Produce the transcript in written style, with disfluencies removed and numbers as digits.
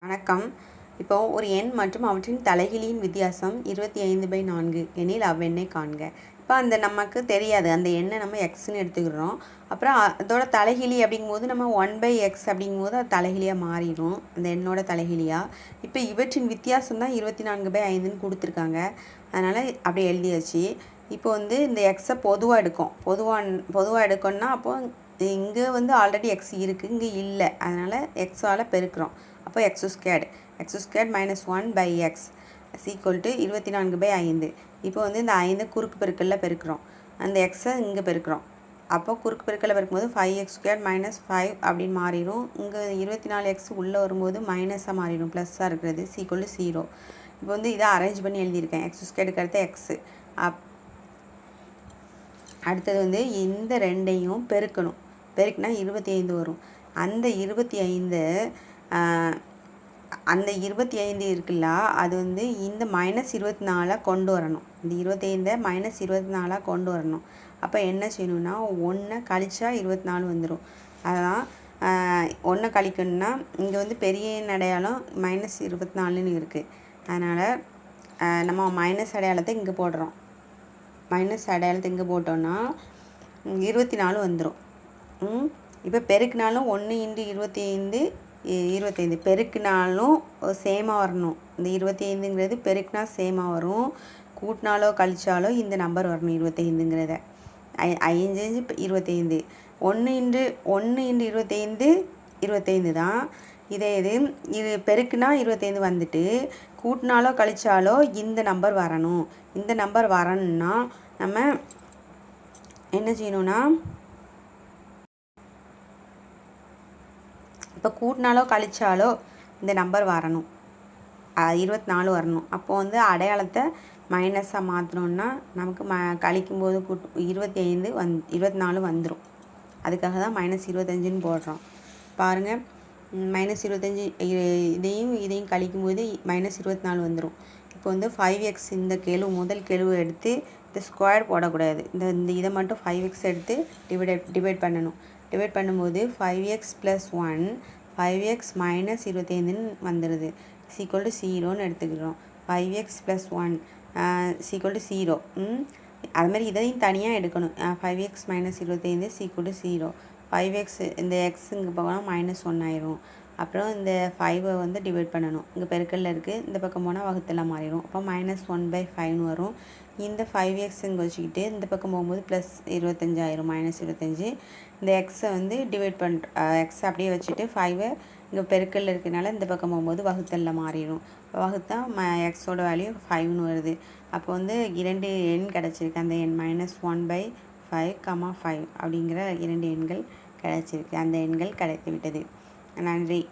வணக்கம். இப்போ ஒரு எண் மற்றும் அவற்றின் தலைகீழியின் வித்தியாசம் 25/4 எனில் அவ்வெண்ணை காண்க. இப்போ அந்த நமக்கு தெரியாது, அந்த எண்ணை நம்ம எக்ஸ்ன்னு எடுத்துக்கிறோம். அப்புறம் அதோட தலைகீழி அப்படிங்கும்போது நம்ம 1/x அப்படிங்கும்போது அது தலைகீழியாக மாறிடும், அந்த எண்ணோட தலைகீழியாக. இப்போ இவற்றின் வித்தியாசம் தான் 24/5ன்னு கொடுத்துருக்காங்க, அதனால் அப்படியே எழுதியாச்சு. இப்போ இந்த எக்ஸை பொதுவாக எடுக்கும். பொதுவாக எடுக்கணும்னா அப்போது இங்கே ஆல்ரெடி எக்ஸ் இருக்குது, இங்கே இல்லை, அதனால் எக்ஸால் பெருக்கிறோம். அப்போ x² - 1/x = 24/5. இப்போ இந்த 5 குறுக்கு பெருக்கல்ல பெருக்கிறோம், அந்த எக்ஸை இங்கே பெருக்கிறோம். அப்போ குறுக்கு பெருக்கல்ல பெருக்கும்போது 5x² - 5 அப்படின்னு மாறிடும். இங்கே 24x உள்ளே வரும்போது மைனஸாக மாறிடும், ப்ளஸ்ஸாக இருக்கிறது, = 0. இப்போ இதை அரேஞ்ச் பண்ணி எழுதியிருக்கேன். x² அடுத்த எக்ஸு. அடுத்தது இந்த ரெண்டையும் பெருக்கணும். பெருக்குனா 25 வரும். அந்த 25 இருக்குல்ல, அது இந்த -24 கொண்டு வரணும். இந்த 25 -24 கொண்டு வரணும். அப்போ என்ன செய்யணும்னா 1 கழிச்சா 24 வந்துடும். அதான் 1 கழிக்கணும்னா இங்கே பெரிய எண் அடையாளம் -24ன்னு இருக்குது, அதனால் நம்ம மைனஸ் அடையாளத்தை இங்கே போடுறோம். மைனஸ் அடையாளத்தை இங்கே போட்டோன்னா 24 வந்துடும். இப்போ பெருக்கினாலும் 1 × 25 பெருக்கினாலும் சேமாக வரணும். இந்த 25ங்கிறது பெருக்கினா சேமாக வரும், கூட்டினாலோ கழிச்சாலோ இந்த நம்பர் வரணும். 25ங்கிறத 5 25 1 × 25 தான். இது பெருக்குனா 25 வந்துட்டு, கூட்டினாலோ கழிச்சாலோ இந்த நம்பர் வரணும். இந்த நம்பர் வரணும்னா நம்ம என்ன செய்யணும்னா, இப்போ கூட்டினாலோ கழிச்சாலோ இந்த நம்பர் வரணும், 24 வரணும். அப்போது அடையாளத்தை மைனஸாக மாற்றினோன்னா நமக்கு கழிக்கும்போது 24 வந்துடும். அதுக்காக தான் -25ன்னு போடுறோம். பாருங்கள், -25 இதையும் கழிக்கும்போது -24 வந்துடும். இப்போ 5x இந்த முதல் கெழுவை எடுத்து இந்த ஸ்கொயர் போடக்கூடாது, இதை மட்டும் 5x எடுத்து டிவைட் பண்ணணும். டிவைட் பண்ணும்போது 5x + 1 5x - 25ன்னு வந்துடுது, = 0ன்னு எடுத்துக்கிறோம். 5x + 1 = 0. அதுமாதிரி இதையும் தனியாக எடுக்கணும். 5x - 25 = 0. 5x இந்த x இங்கே போனால் -1 ஆயிரும். அப்புறம் இந்த 5 டிவைட் பண்ணணும். இங்கே பெருக்கல்ல இருக்குது, இந்த பக்கம் போனால் வகுத்தெல்லாம் மாறிடும். அப்போ -1/5ன்னு வரும். இந்த 5x இங்கே வச்சுக்கிட்டு இந்த பக்கம் போகும்போது +25 ஆயிரும், -25. இந்த எக்ஸை டிவைட் எக்ஸை அப்படியே வச்சுட்டு 5 இங்கே பெருக்கல்ல இருக்கிறதுனால இந்த பக்கம் போகும்போது வகுத்தலில் மாறிடும். வகுத்தா எக்ஸோட வேல்யூ 5ன்னு வருது. அப்போ 2 எண் கிடச்சிருக்கு. அந்த எண் -1/5, 5 அப்படிங்கிற 2 எண்கள் கிடச்சிருக்கு. அந்த எண்கள் கிடைத்து விட்டது. நன்றி.